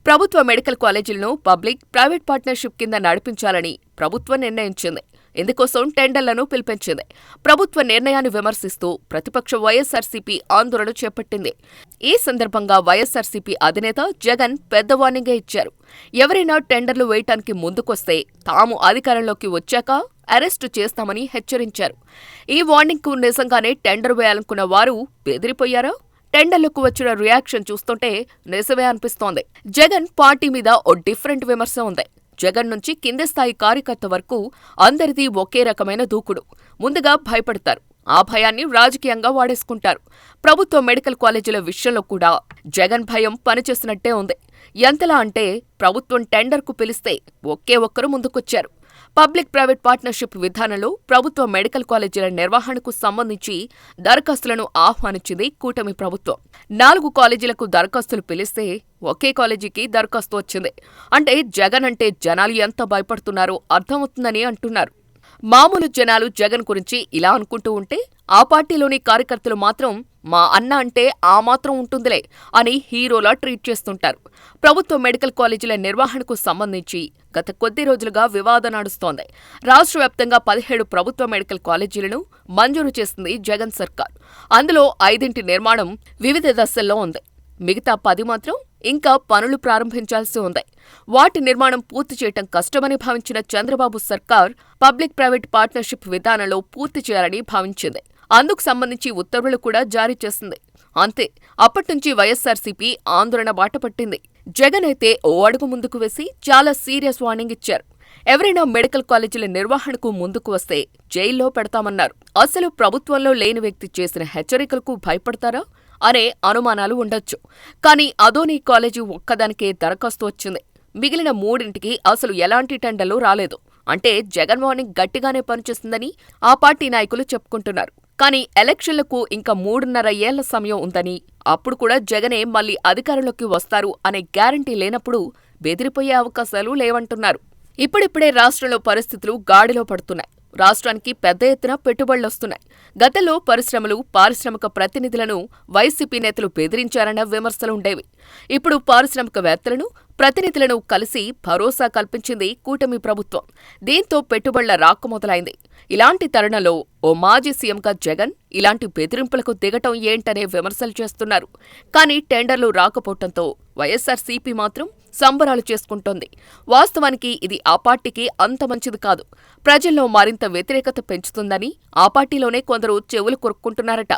ప్రభుత్వ medical కాలేజీలను public, private partnership కింద నడిపించాలని ప్రభుత్వం నిర్ణయించింది. ఇందుకోసం టెండర్లను పిలిపించింది. ప్రభుత్వ నిర్ణయాన్ని విమర్శిస్తూ ప్రతిపక్ష వైఎస్సార్సీపీ ఆందోళన చేపట్టింది. ఈ సందర్భంగా వైఎస్సార్సీపీ అధినేత జగన్ పెద్ద వార్నింగే ఇచ్చారు. ఎవరైనా టెండర్లు వేయటానికి ముందుకొస్తే తాము అధికారంలోకి వచ్చాక అరెస్టు చేస్తామని హెచ్చరించారు. ఈ వార్నింగ్కు నిజంగానే టెండర్ వేయాలనుకున్న వారు బెదిరిపోయారా? టెండర్లకు వచ్చిన రియాక్షన్ చూస్తుంటే నిజమే అనిపిస్తోంది. జగన్ పార్టీ మీద ఓ డిఫరెంట్ విమర్శ ఉంది. జగన్ నుంచి కింది స్థాయి కార్యకర్త వరకు అందరిది ఒకే రకమైన దూకుడు. ముందుగా భయపడతారు. ఆ భయాన్ని రాజకీయంగా వాడేసుకుంటారు. ప్రభుత్వ మెడికల్ కాలేజీల విషయంలో కూడా జగన్ భయం పనిచేసినట్టే ఉంది. ఎంతలా అంటే ప్రభుత్వం టెండర్కు పిలిస్తే ఒకే ఒక్కరు ముందుకొచ్చారు. పబ్లిక్ ప్రైవేట్ పార్ట్నర్షిప్ విధానంలో ప్రభుత్వ మెడికల్ కాలేజీల నిర్వహణకు సంబంధించి దరఖాస్తులను ఆహ్వానించింది కూటమి ప్రభుత్వం. 4 కాలేజీలకు దరఖాస్తులు పిలిస్తే ఒకే కాలేజీకి దరఖాస్తు వచ్చింది. అంటే జగన్ అంటే జనాలు ఎంత భయపడుతున్నారో అర్థమవుతుందని అంటున్నారు. మామూలు జనాలు జగన్ గురించి ఇలా అనుకుంటూ ఉంటే, ఆ పార్టీలోని కార్యకర్తలు మాత్రం మా అన్న అంటే ఆ మాత్రం ఉంటుందిలే అని హీరోలా ట్రీట్ చేస్తుంటారు. ప్రభుత్వ మెడికల్ కాలేజీల నిర్వహణకు సంబంధించి గత కొద్ది రోజులుగా వివాదం నడుస్తోంది. రాష్ట్ర వ్యాప్తంగా 17 ప్రభుత్వ మెడికల్ కాలేజీలను మంజూరు చేసింది జగన్ సర్కార్. అందులో 5 నిర్మాణం వివిధ దశల్లో ఉంది. మిగతా 10 మాత్రం ఇంకా పనులు ప్రారంభించాల్సి ఉంది. వాటి నిర్మాణం పూర్తి చేయటం కష్టమని భావించిన చంద్రబాబు సర్కార్ పబ్లిక్ ప్రైవేట్ పార్ట్నర్షిప్ విధానంలో పూర్తి చేయాలని భావించింది. అందుకు సంబంధించి ఉత్తర్వులు కూడా జారీ చేసింది. అంతే, అప్పట్నుంచి వైఎస్సార్సీపీ ఆందోళన బాటపట్టింది. జగన్ అయితే ఓ అడుగు ముందుకు వేసి చాలా సీరియస్ వార్నింగ్ ఇచ్చారు. ఎవరైనా మెడికల్ కాలేజీల నిర్వహణకు ముందుకు వస్తే జైల్లో పెడతామన్నారు. అసలు ప్రభుత్వంలో లేని వ్యక్తి చేసిన హెచ్చరికలకు భయపడతారా అనే అనుమానాలు ఉండొచ్చు. కానీ అదోని కాలేజీ ఒక్కదానికే దరఖాస్తు వచ్చింది. మిగిలిన 3ంటికి అసలు ఎలాంటి టెండర్లు రాలేదు. అంటే జగన్ వార్నింగ్ గట్టిగానే పనిచేస్తుందని ఆ పార్టీ నాయకులు చెప్పుకుంటున్నారు. కానీ ఎలక్షన్లకు ఇంకా 3.5 ఏళ్ల సమయం ఉందని, అప్పుడు కూడా జగనే మళ్లీ అధికారంలోకి వస్తారు అనే గ్యారంటీ లేనప్పుడు బెదిరిపోయే అవకాశాలు లేవంటున్నారు. ఇప్పుడిప్పుడే రాష్ట్రంలో పరిస్థితులు గాడిలో పడుతున్నాయి. రాష్ట్రానికి పెద్ద ఎత్తున పెట్టుబడులొస్తున్నాయి. గతంలో పరిశ్రమలు, పారిశ్రామిక ప్రతినిధులను వైసీపీ నేతలు బెదిరించారన్న విమర్శలుండేవి. ఇప్పుడు పారిశ్రామికవేత్తలను, ప్రతినిధులను కలిసి భరోసా కల్పించింది కూటమి ప్రభుత్వం. దీంతో పెట్టుబడుల రాక మొదలైంది. ఇలాంటి తరుణంలో ఓ మాజీ సీఎంగా జగన్ ఇలాంటి బెదిరింపులకు దిగటం ఏంటనే విమర్శలు చేస్తున్నారు. కానీ టెండర్లు రాకపోవటంతో వైఎస్సార్సీపీ మాత్రం సంబరాలు చేసుకుంటోంది. వాస్తవానికి ఇది ఆ పార్టీకి అంత మంచిది కాదు. ప్రజల్లో మరింత వ్యతిరేకత పెంచుతుందని ఆ పార్టీలోనే కొందరు చెవులు కొరుక్కుంటున్నారట.